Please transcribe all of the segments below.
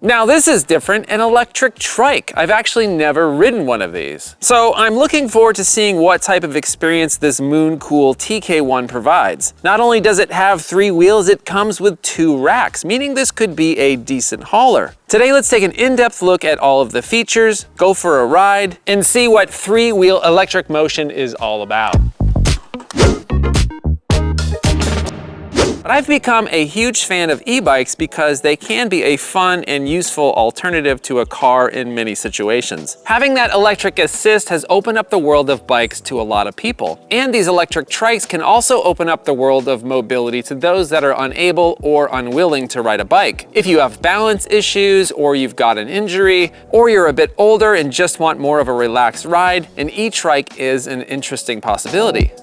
Now this is different, an electric trike. I've actually never ridden one of these. So I'm looking forward to seeing what type of experience this Mooncool TK1 provides. Not only does it have 3 wheels, it comes with 2 racks, meaning this could be a decent hauler. Today, let's take an in-depth look at all of the features, go for a ride, and see what 3-wheel electric motion is all about. But I've become a huge fan of e-bikes because they can be a fun and useful alternative to a car in many situations. Having that electric assist has opened up the world of bikes to a lot of people. And these electric trikes can also open up the world of mobility to those that are unable or unwilling to ride a bike. If you have balance issues, or you've got an injury, or you're a bit older and just want more of a relaxed ride, an e-trike is an interesting possibility.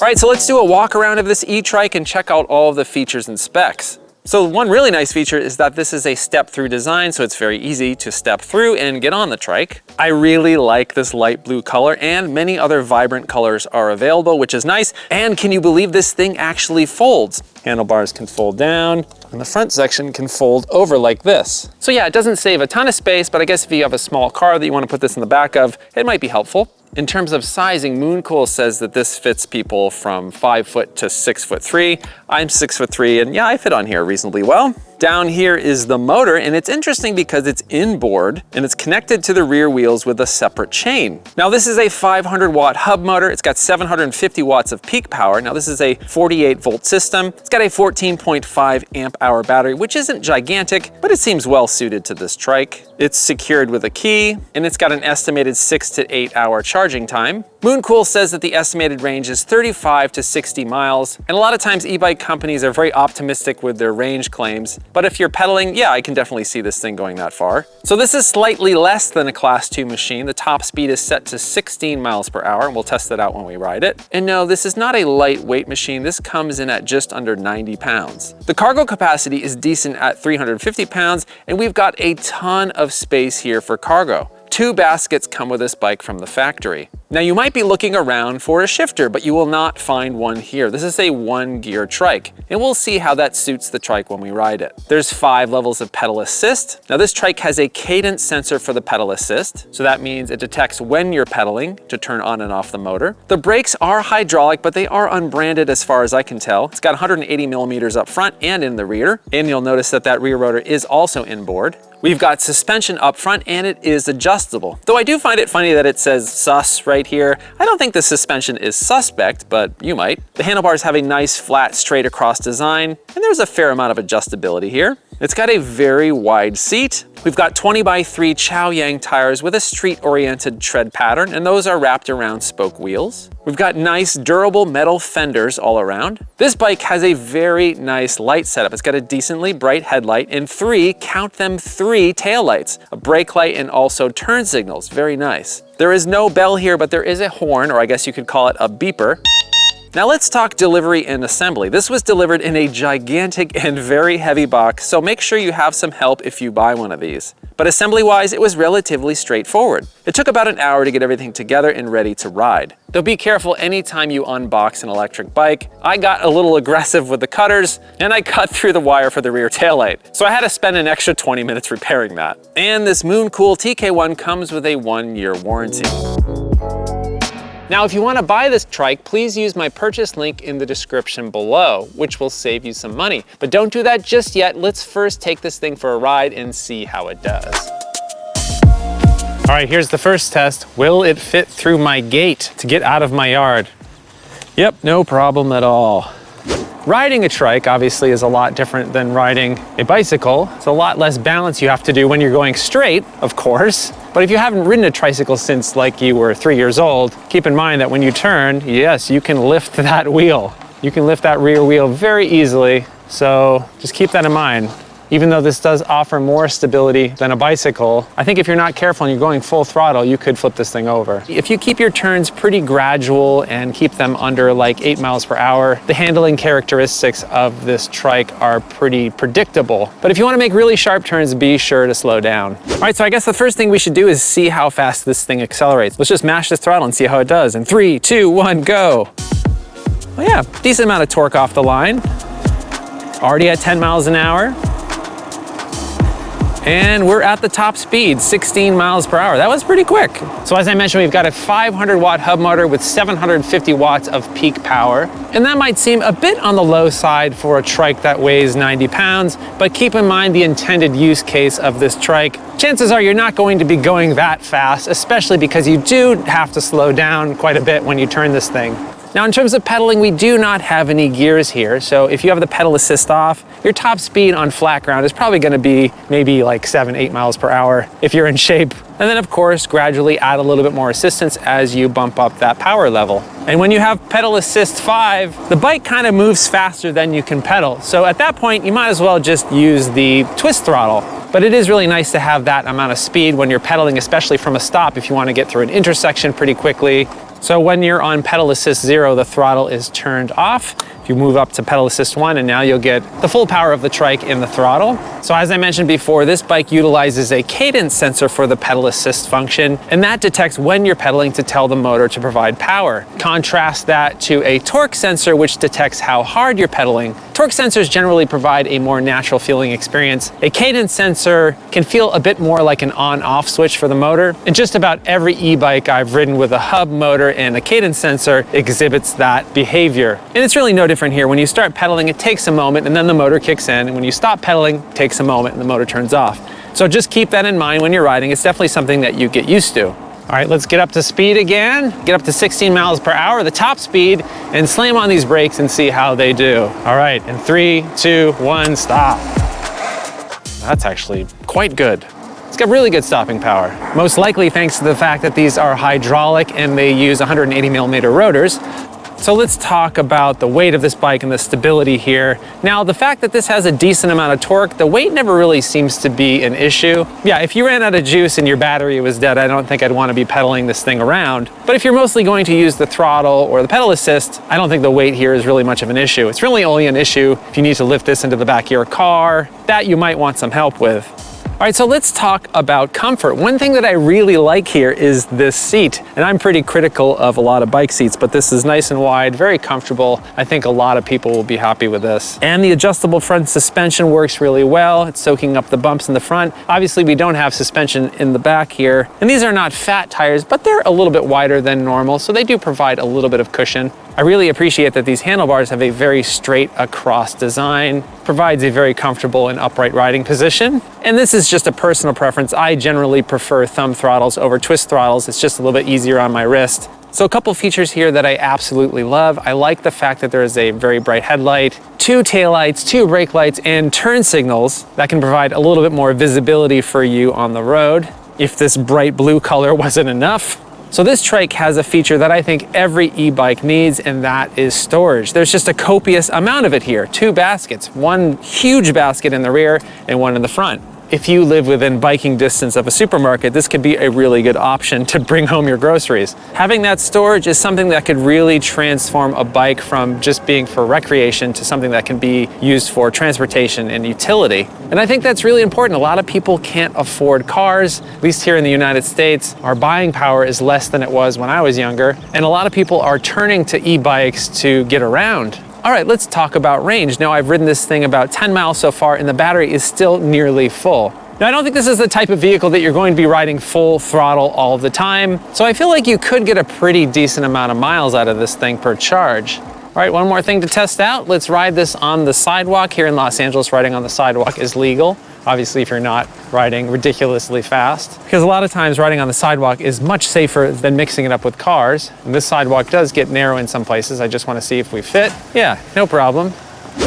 All right, so let's do a walk around of this e-trike and check out all of the features and specs. So one really nice feature is that this is a step-through design, so it's very easy to step through and get on the trike. I really like this light blue color, and many other vibrant colors are available, which is nice. And can you believe this thing actually folds? Handlebars can fold down, and the front section can fold over like this. So yeah, it doesn't save a ton of space, but I guess if you have a small car that you want to put this in the back of, it might be helpful. In terms of sizing, Mooncool says that this fits people from 5 foot to 6'3". I'm 6'3", and yeah, I fit on here reasonably well. Down here is the motor, and it's interesting because it's inboard and it's connected to the rear wheels with a separate chain. Now this is a 500-watt hub motor. It's got 750 watts of peak power. Now this is a 48-volt system. It's got a 14.5 amp-hour battery, which isn't gigantic, but it seems well suited to this trike. It's secured with a key, and it's got an estimated 6 to 8 hour charging time. Mooncool says that the estimated range is 35 to 60 miles, and a lot of times e-bike companies are very optimistic with their range claims. But if you're pedaling, yeah, I can definitely see this thing going that far. So this is slightly less than a Class 2 machine. The top speed is set to 16 miles per hour, and we'll test that out when we ride it. And no, this is not a lightweight machine. This comes in at just under 90 pounds. The cargo capacity is decent at 350 pounds, and we've got a ton of space here for cargo. 2 baskets come with this bike from the factory. Now you might be looking around for a shifter, but you will not find one here. This is a 1-gear trike, and we'll see how that suits the trike when we ride it. There's 5 levels of pedal assist. Now this trike has a cadence sensor for the pedal assist, so that means it detects when you're pedaling to turn on and off the motor. The brakes are hydraulic, but they are unbranded as far as I can tell. It's got 180 millimeters up front and in the rear, and you'll notice that that rear rotor is also inboard. We've got suspension up front, and it is adjustable. Though I do find it funny that it says sus right here. I don't think the suspension is suspect, but you might. The handlebars have a nice flat straight across design, and there's a fair amount of adjustability here. It's got a very wide seat. We've got 20x3 Chow-Yang tires with a street-oriented tread pattern, and those are wrapped around spoke wheels. We've got nice durable metal fenders all around. This bike has a very nice light setup. It's got a decently bright headlight and 3, count them 3 taillights, a brake light and also turn signals. Very nice. There is no bell here, but there is a horn, or I guess you could call it a beeper. Now let's talk delivery and assembly. This was delivered in a gigantic and very heavy box, so make sure you have some help if you buy one of these. But assembly-wise, it was relatively straightforward. It took about an hour to get everything together and ready to ride. Though be careful anytime you unbox an electric bike. I got a little aggressive with the cutters, and I cut through the wire for the rear taillight. So I had to spend an extra 20 minutes repairing that. And this Mooncool TK1 comes with a 1-year warranty. Now, if you want to buy this trike, please use my purchase link in the description below, which will save you some money. But don't do that just yet. Let's first take this thing for a ride and see how it does. All right, here's the first test. Will it fit through my gate to get out of my yard? Yep, no problem at all. Riding a trike obviously is a lot different than riding a bicycle. It's a lot less balance you have to do when you're going straight, of course. But if you haven't ridden a tricycle since like you were 3 years old, keep in mind that when you turn, yes, you can lift that wheel. You can lift that rear wheel very easily. So just keep that in mind. Even though this does offer more stability than a bicycle, I think if you're not careful and you're going full throttle, you could flip this thing over. If you keep your turns pretty gradual and keep them under like 8 miles per hour, the handling characteristics of this trike are pretty predictable. But if you want to make really sharp turns, be sure to slow down. All right, so I guess the first thing we should do is see how fast this thing accelerates. Let's just mash this throttle and see how it does. In 3, 2, 1, go. Well, yeah, decent amount of torque off the line. Already at 10 miles an hour. And we're at the top speed, 16 miles per hour. That was pretty quick. So as I mentioned, we've got a 500-watt hub motor with 750 watts of peak power. And that might seem a bit on the low side for a trike that weighs 90 pounds, but keep in mind the intended use case of this trike. Chances are you're not going to be going that fast, especially because you do have to slow down quite a bit when you turn this thing. Now, in terms of pedaling, we do not have any gears here. So if you have the pedal assist off, your top speed on flat ground is probably gonna be maybe like 7-8 miles per hour if you're in shape. And then of course, gradually add a little bit more assistance as you bump up that power level. And when you have pedal assist 5, the bike kind of moves faster than you can pedal. So at that point, you might as well just use the twist throttle. But it is really nice to have that amount of speed when you're pedaling, especially from a stop if you want to get through an intersection pretty quickly. So when you're on pedal assist 0, the throttle is turned off. You move up to pedal assist 1 and now you'll get the full power of the trike in the throttle. So as I mentioned before, this bike utilizes a cadence sensor for the pedal assist function, and that detects when you're pedaling to tell the motor to provide power. Contrast that to a torque sensor, which detects how hard you're pedaling. Torque sensors generally provide a more natural feeling experience. A cadence sensor can feel a bit more like an on-off switch for the motor, and just about every e-bike I've ridden with a hub motor and a cadence sensor exhibits that behavior. And it's really no different here. When you start pedaling, it takes a moment and then the motor kicks in, and when you stop pedaling, it takes a moment and the motor turns off. So just keep that in mind when you're riding. It's definitely something that you get used to. All right, let's get up to speed again. Get up to 16 miles per hour, the top speed, and slam on these brakes and see how they do. All right, in 3, 2, 1, stop. That's actually quite good. It's got really good stopping power. Most likely thanks to the fact that these are hydraulic and they use 180mm rotors. So let's talk about the weight of this bike and the stability here. Now, the fact that this has a decent amount of torque, the weight never really seems to be an issue. Yeah, if you ran out of juice and your battery was dead, I don't think I'd want to be pedaling this thing around. But if you're mostly going to use the throttle or the pedal assist, I don't think the weight here is really much of an issue. It's really only an issue if you need to lift this into the back of your car. That you might want some help with. All right, so let's talk about comfort. One thing that I really like here is this seat. And I'm pretty critical of a lot of bike seats, but this is nice and wide, very comfortable. I think a lot of people will be happy with this. And the adjustable front suspension works really well. It's soaking up the bumps in the front. Obviously, we don't have suspension in the back here. And these are not fat tires, but they're a little bit wider than normal, so they do provide a little bit of cushion. I really appreciate that these handlebars have a very straight across design, provides a very comfortable and upright riding position. And this is just a personal preference. I generally prefer thumb throttles over twist throttles. It's just a little bit easier on my wrist. So a couple features here that I absolutely love. I like the fact that there is a very bright headlight, 2 taillights, 2 brake lights, and turn signals that can provide a little bit more visibility for you on the road if this bright blue color wasn't enough. So this trike has a feature that I think every e-bike needs, and that is storage. There's just a copious amount of it here. 2 baskets, 1 huge basket in the rear and 1 in the front. If you live within biking distance of a supermarket, this could be a really good option to bring home your groceries. Having that storage is something that could really transform a bike from just being for recreation to something that can be used for transportation and utility. And I think that's really important. A lot of people can't afford cars, at least here in the United States. Our buying power is less than it was when I was younger, and a lot of people are turning to e-bikes to get around. All right, let's talk about range. Now, I've ridden this thing about 10 miles so far, and the battery is still nearly full. Now, I don't think this is the type of vehicle that you're going to be riding full throttle all the time, so I feel like you could get a pretty decent amount of miles out of this thing per charge. All right, one more thing to test out. Let's ride this on the sidewalk. Here in Los Angeles, riding on the sidewalk is legal. Obviously, if you're not riding ridiculously fast, because a lot of times riding on the sidewalk is much safer than mixing it up with cars. And this sidewalk does get narrow in some places. I just want to see if we fit. Yeah, no problem.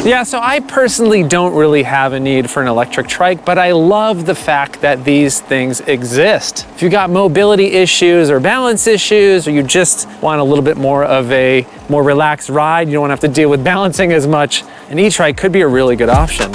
Yeah, so I personally don't really have a need for an electric trike, but I love the fact that these things exist. If you got mobility issues or balance issues, or you just want a little bit more of a more relaxed ride, you don't want to have to deal with balancing as much, an e-trike could be a really good option.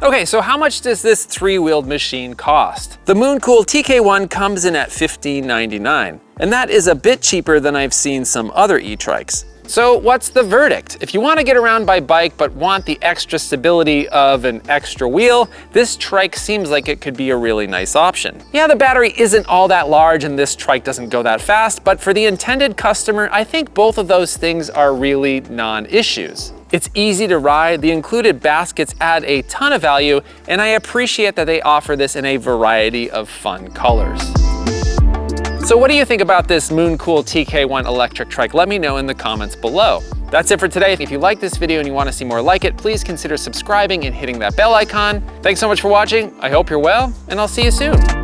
Okay, so how much does this 3-wheeled machine cost? The Mooncool TK1 comes in at $15.99, and that is a bit cheaper than I've seen some other e-trikes. So what's the verdict? If you want to get around by bike but want the extra stability of an extra wheel, this trike seems like it could be a really nice option. Yeah, the battery isn't all that large and this trike doesn't go that fast, but for the intended customer, I think both of those things are really non-issues. It's easy to ride, the included baskets add a ton of value, and I appreciate that they offer this in a variety of fun colors. So what do you think about this Mooncool TK1 electric trike? Let me know in the comments below. That's it for today. If you like this video and you want to see more like it, please consider subscribing and hitting that bell icon. Thanks so much for watching. I hope you're well, and I'll see you soon.